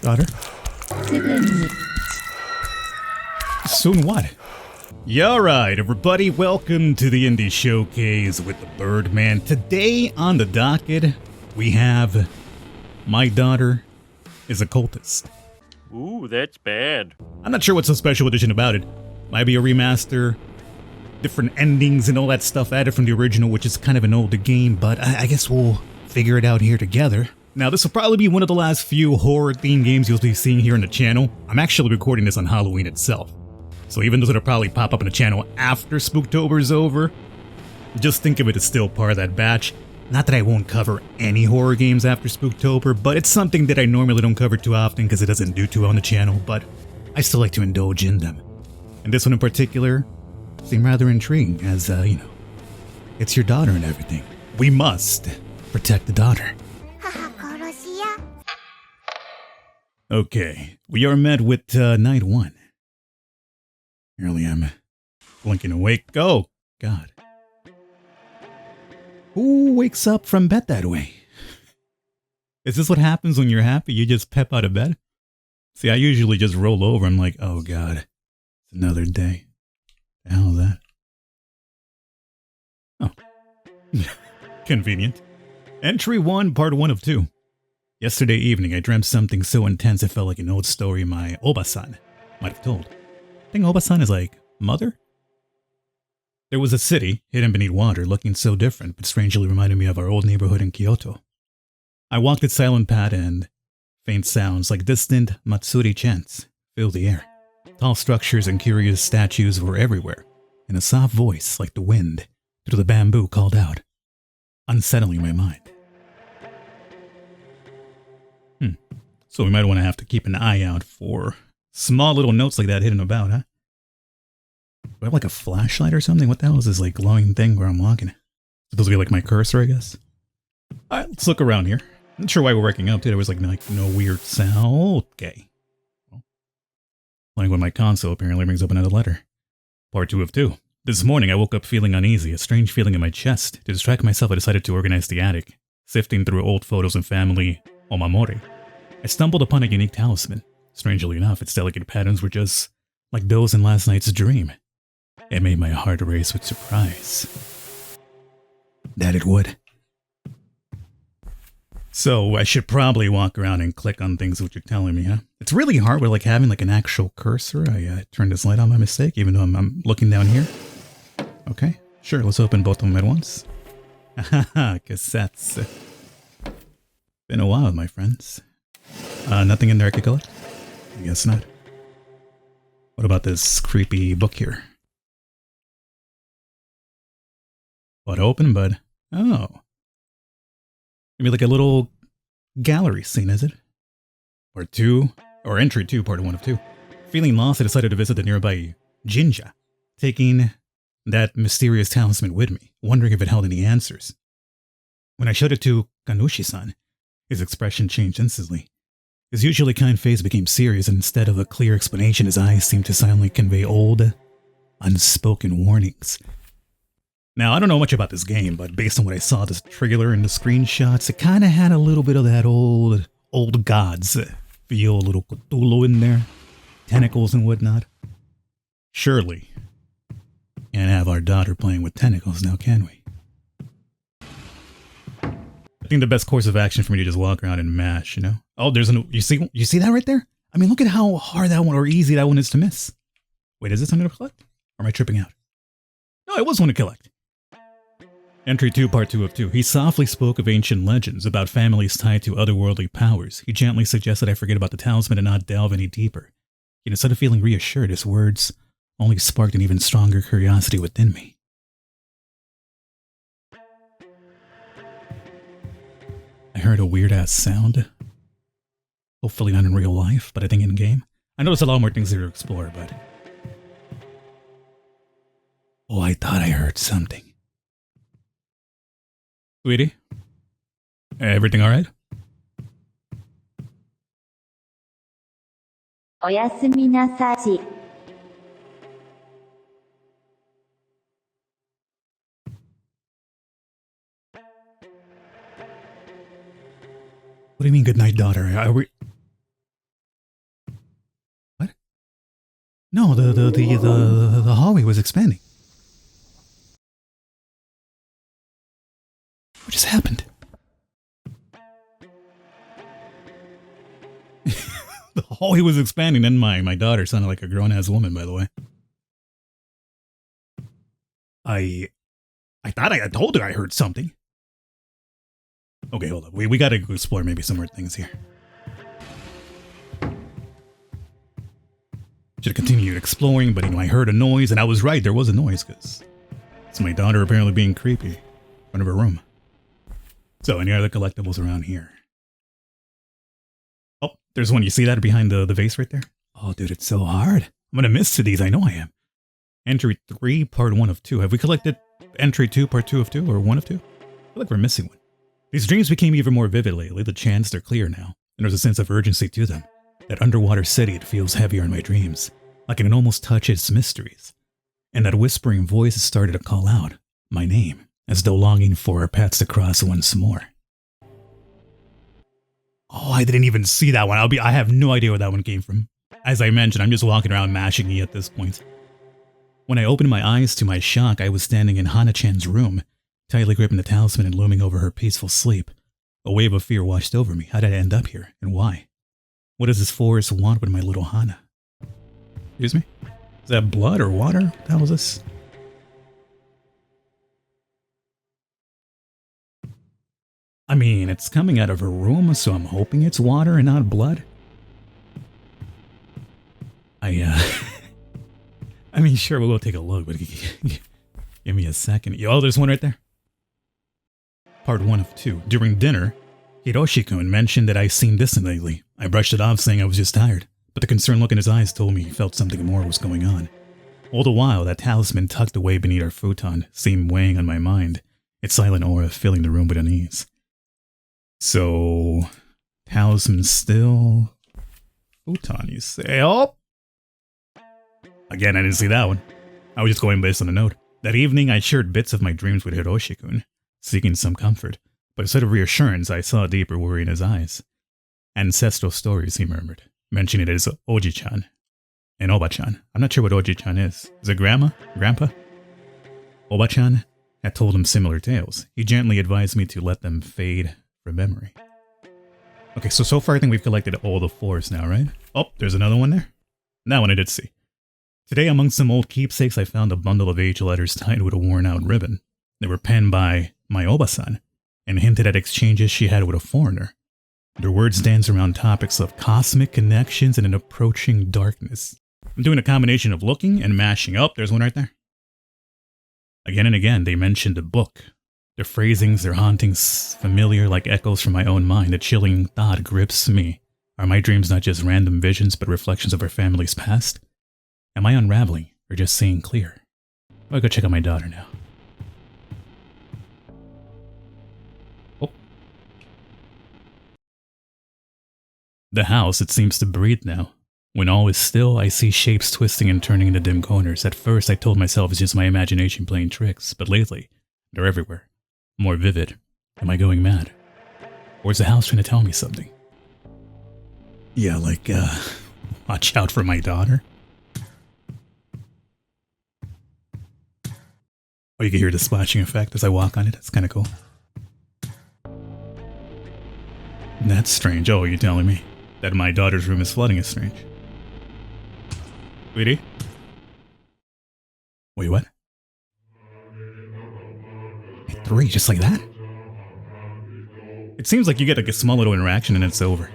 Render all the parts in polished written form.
Daughter? Soon what? Yeah, alright, everybody, welcome to the Indie Showcase with the Birdman. Today on the docket, we have My Daughter is a Cultist. Ooh, that's bad. I'm not sure what's so special edition about it. Might be a remaster, different endings and all that stuff added from the original, which is kind of an older game, but I guess we'll figure it out here together. Now, this will probably be one of the last few horror-themed games you'll be seeing here on the channel. I'm actually recording this on Halloween itself. So even though it'll probably pop up on the channel after Spooktober is over, just think of it as still part of that batch. Not that I won't cover any horror games after Spooktober, but it's something that I normally don't cover too often because it doesn't do too well on the channel, but I still like to indulge in them. And this one in particular seemed rather intriguing as, it's your daughter and everything. We must protect the daughter. Okay, we are met with night one. Early I'm blinking awake. Oh, God. Who wakes up from bed that way? Is this what happens when you're happy? You just pep out of bed? See, I usually just roll over. I'm like, oh, God, it's another day. The hell is that? Oh. Convenient. Entry 1, part 1 of 2. Yesterday evening, I dreamt something so intense it felt like an old story my Oba-san might have told. I think Oba-san is like mother? There was a city hidden beneath water looking so different but strangely reminded me of our old neighborhood in Kyoto. I walked its silent path and faint sounds like distant Matsuri chants filled the air. Tall structures and curious statues were everywhere, and a soft voice like the wind through the bamboo called out, unsettling my mind. So we might want to have to keep an eye out for small little notes like that hidden about, huh? Do I have like a flashlight or something? What the hell is this like glowing thing where I'm walking? It's supposed to be like my cursor, I guess. Alright, let's look around here. I'm not sure why we're waking up, dude. There was like no weird sound. Okay. Well, playing with my console apparently brings up another letter. Part 2 of 2. This morning I woke up feeling uneasy, a strange feeling in my chest. To distract myself, I decided to organize the attic, sifting through old photos and family omamori. I stumbled upon a unique talisman. Strangely enough, its delicate patterns were just like those in last night's dream. It made my heart race with surprise. That it would. So I should probably walk around and click on things what you're telling me, huh? It's really hard with like having like an actual cursor. I turned this light on by mistake, even though I'm looking down here. Okay, sure, let's open both of them at once. Haha, cassettes. Been a while, my friends. Nothing in there I could collect? I guess not. What about this creepy book here? What open, bud? Oh. Maybe like a little gallery scene, is it? Part 2, or entry 2, part 1 of 2. Feeling lost, I decided to visit the nearby Jinja, taking that mysterious talisman with me, wondering if it held any answers. When I showed it to Kanushi-san, his expression changed instantly. His usually kind face became serious, and instead of a clear explanation, his eyes seemed to silently convey old, unspoken warnings. Now, I don't know much about this game, but based on what I saw, this trailer and the screenshots, it kind of had a little bit of that old gods feel, a little Cthulhu in there, tentacles and whatnot. Surely, can't have our daughter playing with tentacles now, can we? I think the best course of action for me to just walk around and mash, you know? Oh, there's you see that right there? I mean, look at how hard that one or easy that one is to miss. Wait, is this something to collect? Or am I tripping out? No, it was one to collect. Entry 2, part 2 of 2. He softly spoke of ancient legends about families tied to otherworldly powers. He gently suggested I forget about the talisman and not delve any deeper. Yet instead of feeling reassured, his words only sparked an even stronger curiosity within me. I heard a weird-ass sound. Hopefully not in real life, but I think in-game. I know there's a lot more things here to explore, but... oh, I thought I heard something. Sweetie? Everything alright? Oyasumi nasai. What do you mean, good night, daughter? Are we... the hallway was expanding. What just happened? The hallway was expanding, and my daughter sounded like a grown-ass woman, by the way. I thought I told her I heard something. Okay, hold up. We gotta explore maybe some more things here. Should have continued exploring, but I heard a noise, and I was right, there was a noise, because it's my daughter apparently being creepy in front of her room. So, any other collectibles around here? Oh, there's one. You see that behind the vase right there? Oh, dude, it's so hard. I'm gonna miss these. I know I am. Entry 3, part 1 of 2. Have we collected entry 2, part 2 of 2, or 1 of 2? I feel like we're missing one. These dreams became even more vivid lately. The chants, they're clear now, and there's a sense of urgency to them. That underwater city, it feels heavier in my dreams, like I can almost touch its mysteries. And that whispering voice started to call out my name, as though longing for our paths to cross once more. Oh, I didn't even see that one. I have no idea where that one came from. As I mentioned, I'm just walking around mashing E at this point. When I opened my eyes, to my shock, I was standing in Hana-chan's room, tightly gripping the talisman and looming over her peaceful sleep. A wave of fear washed over me. How did I end up here, and why? What does this forest want with my little Hana? Excuse me? Is that blood or water? What the hell is this? I mean, it's coming out of her room, so I'm hoping it's water and not blood. I mean, sure, we'll go take a look, but give me a second. Oh, there's one right there. Part 1 of 2. During dinner, Hiroshi-kun mentioned that I seemed distant lately. I brushed it off, saying I was just tired, but the concerned look in his eyes told me he felt something more was going on. All the while, that talisman tucked away beneath our futon seemed weighing on my mind, its silent aura filling the room with unease. So, talisman still... futon, you say? Oh! Again, I didn't see that one. I was just going based on the note. That evening, I shared bits of my dreams with Hiroshi-kun, seeking some comfort, but instead of reassurance, I saw a deeper worry in his eyes. Ancestral stories, he murmured, mentioning it as Oji-chan and Oba-chan. I'm not sure what Oji-chan is. Is it grandma? Grandpa? Oba-chan had told him similar tales. He gently advised me to let them fade from memory. Okay, so far I think we've collected all the 4s now, right? Oh, there's another one there. That one I did see. Today, among some old keepsakes, I found a bundle of age letters tied with a worn-out ribbon. They were penned by my Oba-san and hinted at exchanges she had with a foreigner. Their words dance around topics of cosmic connections and an approaching darkness. I'm doing a combination of looking and mashing up. There's one right there. Again and again, they mentioned a book. Their phrasings, their hauntings, familiar like echoes from my own mind. A chilling thought grips me. Are my dreams not just random visions, but reflections of our family's past? Am I unraveling, or just seeing clear? I'll go check out my daughter now. Oh. The house, it seems to breathe now. When all is still, I see shapes twisting and turning into dim corners. At first, I told myself it's just my imagination playing tricks, but lately, they're everywhere. More vivid. Am I going mad? Or is the house trying to tell me something? Yeah, like, watch out for my daughter? Oh, you can hear the splashing effect as I walk on it. It's kind of cool. That's strange. Oh, you're telling me that my daughter's room is flooding is strange. Sweetie? Wait, what? 3, just like that? It seems like you get like a small little interaction and it's over.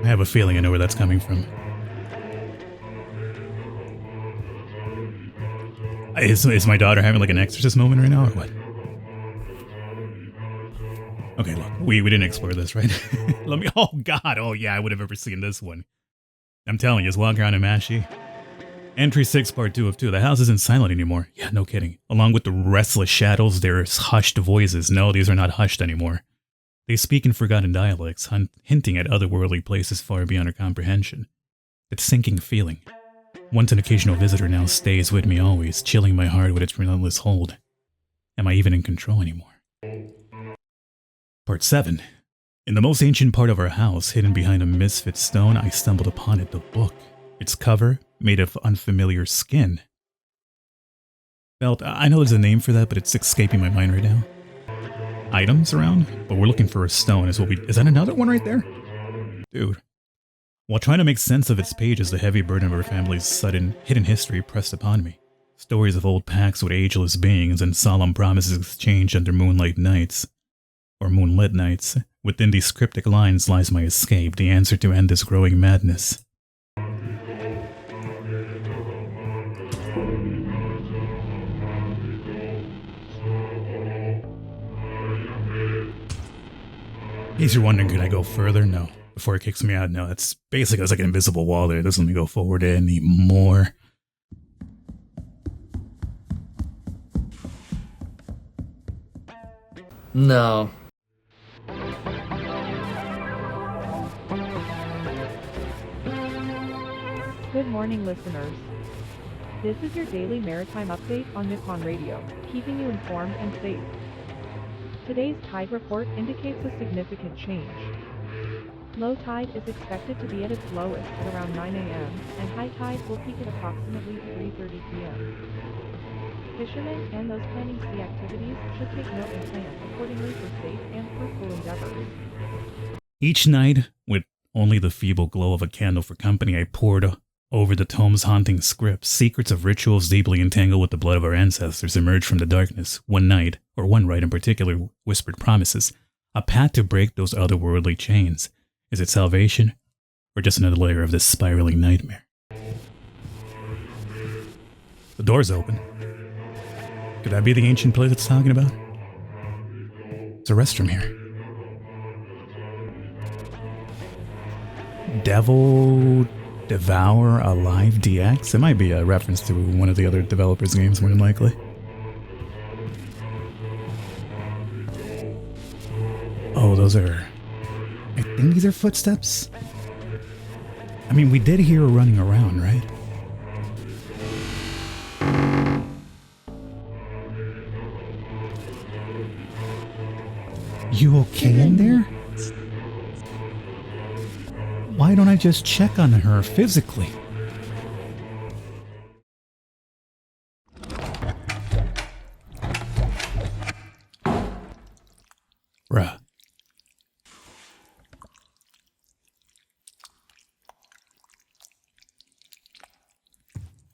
I have a feeling I know where that's coming from. Is my daughter having like an exorcist moment right now or what? Okay, look, we didn't explore this, right? Let me, oh god, oh yeah, I would have ever seen this one. I'm telling you, just walk around in Mashi. Entry 6, part 2 of 2. The house isn't silent anymore. Yeah, no kidding. Along with the restless shadows, there's hushed voices. No, these are not hushed anymore. They speak in forgotten dialects, hinting at otherworldly places far beyond our comprehension. That sinking feeling. Once an occasional visitor now stays with me always, chilling my heart with its relentless hold. Am I even in control anymore? Part 7. In the most ancient part of our house, hidden behind a misfit stone, I stumbled upon it, the book. Its cover, made of unfamiliar skin. Felt, I know there's a name for that, but it's escaping my mind right now. Items around? But we're looking for a stone, is that another one right there? Dude. While trying to make sense of its pages, the heavy burden of our family's sudden hidden history pressed upon me. Stories of old pacts with ageless beings and solemn promises exchanged under moonlight nights. Or moonlit nights. Within these cryptic lines lies my escape, the answer to end this growing madness. In case you're wondering, could I go further? No. Before it kicks me out? No, it's basically there's like an invisible wall there. It doesn't let me go forward anymore. No. Good morning, listeners. This is your daily maritime update on Nippon Radio, keeping you informed and safe. Today's tide report indicates a significant change. Low tide is expected to be at its lowest at around 9 a.m., and high tide will peak at approximately 3:30 p.m. Fishermen and those planning sea activities should take note and plan accordingly for safe and fruitful endeavors. Each night, with only the feeble glow of a candle for company, I pored over the tome's haunting scripts. Secrets of rituals deeply entangled with the blood of our ancestors emerged from the darkness. One night, or one rite in particular, whispered promises. A path to break those otherworldly chains. Is it salvation, or just another layer of this spiraling nightmare? The door's open. Could that be the ancient place it's talking about? It's a restroom here. Devil Devour Alive DX? It might be a reference to one of the other developers' games, more than likely. Oh, those are... I think these are footsteps? I mean, we did hear her running around, right? You okay in there? Why don't I just check on her physically? Bruh.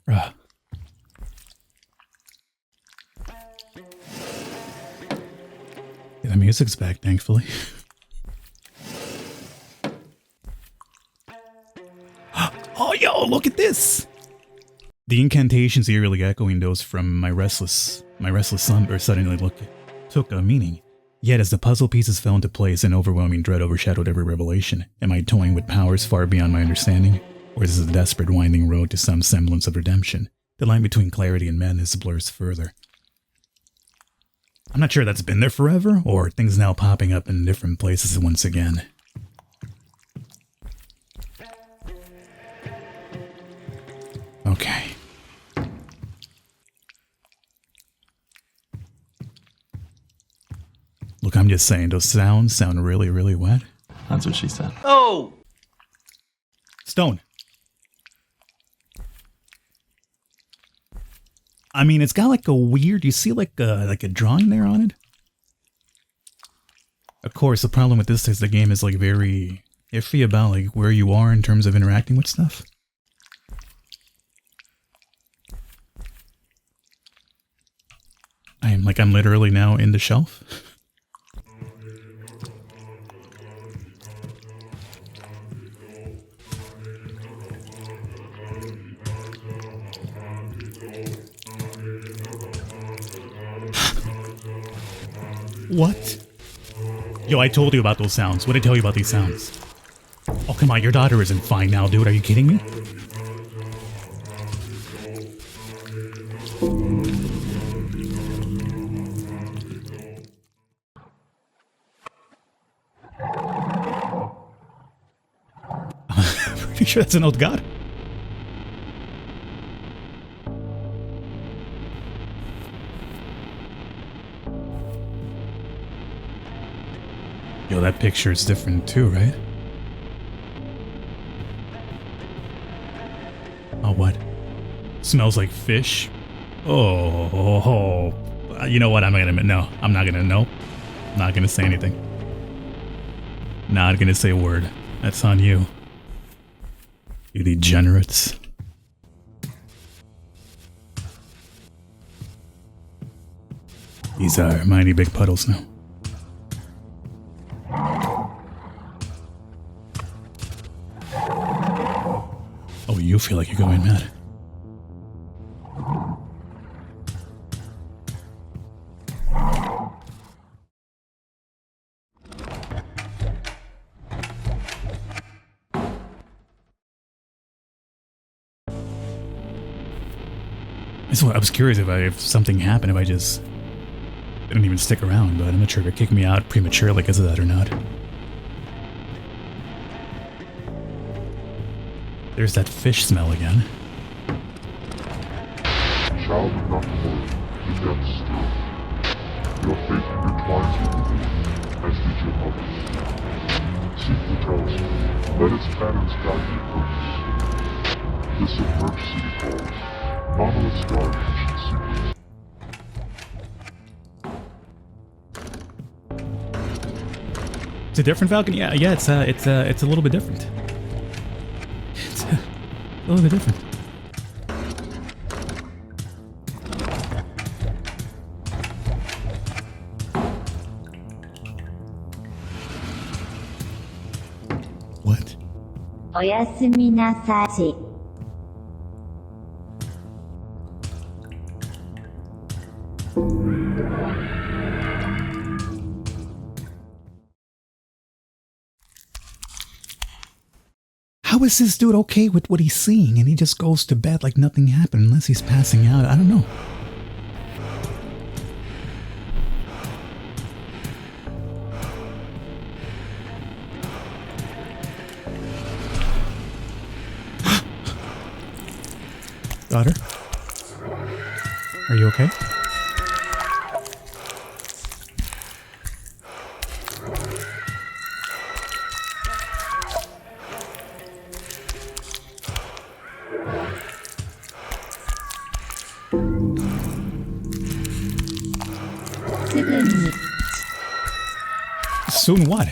Bruh. Yeah, the music's back, thankfully. Oh, yo, look at this! The incantations eerily echoing those from my restless slumber suddenly took a meaning. Yet as the puzzle pieces fell into place, an overwhelming dread overshadowed every revelation. Am I toying with powers far beyond my understanding? Or is this a desperate winding road to some semblance of redemption? The line between clarity and madness blurs further. I'm not sure that's been there forever, or things now popping up in different places once again. Okay. Look, I'm just saying, those sounds sound really, really wet. That's what she said. Oh! Stone. I mean, it's got like a weird, you see like a drawing there on it? Of course, the problem with this is the game is like very iffy about like where you are in terms of interacting with stuff. I'm literally now in the shelf. What? Yo, I told you about those sounds. What did I tell you about these sounds? Oh, come on, your daughter isn't fine now, dude. Are you kidding me? sure that's an old god? Yo, that picture is different too, right? Oh, what? Smells like fish? Oh, you know what? I'm not gonna say anything. Not gonna say a word. That's on you. You degenerates. These are mighty big puddles now. Oh, you feel like you're going mad. I was curious if something happened, if I just didn't even stick around, but I'm not sure if it kicked me out prematurely because of that or not. There's that fish smell again. Child of not worry, the depth still. Your faith intertwines with the wind, as did your mother's. Seek the talisman, let its patterns guide your purpose. The submerged city calls, monoliths guard ancient secrets. It's a different Falcon? Yeah, it's a little bit different. It's a little bit different. What? おやすみなさい。How is this dude okay with what he's seeing and he just goes to bed like nothing happened unless he's passing out? I don't know. Daughter? Are you okay? Soon what?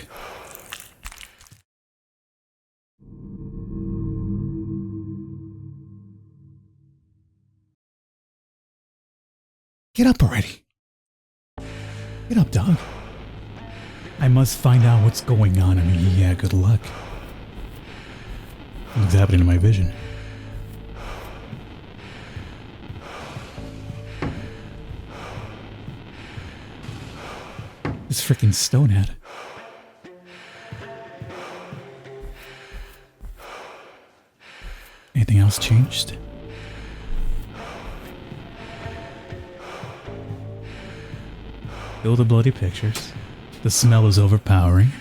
Get up already. Get up, dog. I must find out what's going on. I mean, yeah, good luck. What's happening to my vision? This freaking stonehead. Anything else changed? Still the bloody pictures. The smell is overpowering.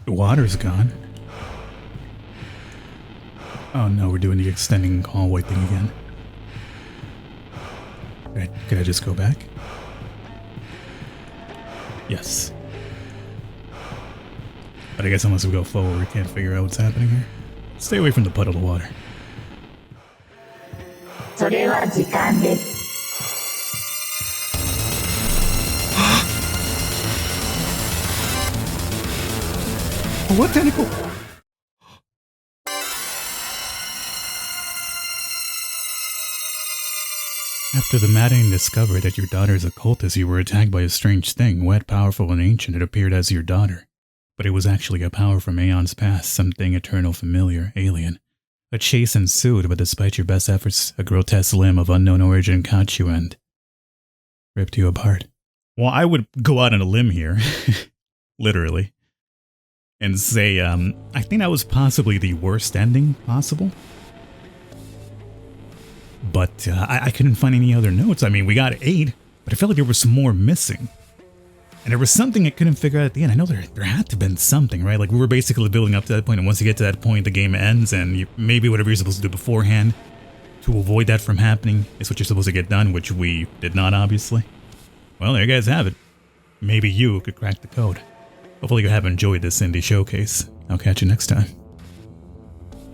The water's gone. Oh no, we're doing the extending hallway thing again. Could I just go back? Yes. But I guess unless we go forward, we can't figure out what's happening here. Stay away from the puddle of water. それは時間です。 What tentacle? After the maddening discovery that your daughter is a cultist, you were attacked by a strange thing, wet, powerful, and ancient. It appeared as your daughter. But it was actually a power from aeons past, something eternal, familiar, alien. A chase ensued, but despite your best efforts, a grotesque limb of unknown origin caught you and ripped you apart. Well, I would go out on a limb here, literally, and say I think that was possibly the worst ending possible. But I couldn't find any other notes. I mean, we got 8, but I felt like there was some more missing. And there was something I couldn't figure out at the end. I know there had to have been something, right? Like, we were basically building up to that point, and once you get to that point, the game ends, and maybe whatever you're supposed to do beforehand to avoid that from happening is what you're supposed to get done, which we did not, obviously. Well, there you guys have it. Maybe you could crack the code. Hopefully you have enjoyed this indie showcase. I'll catch you next time.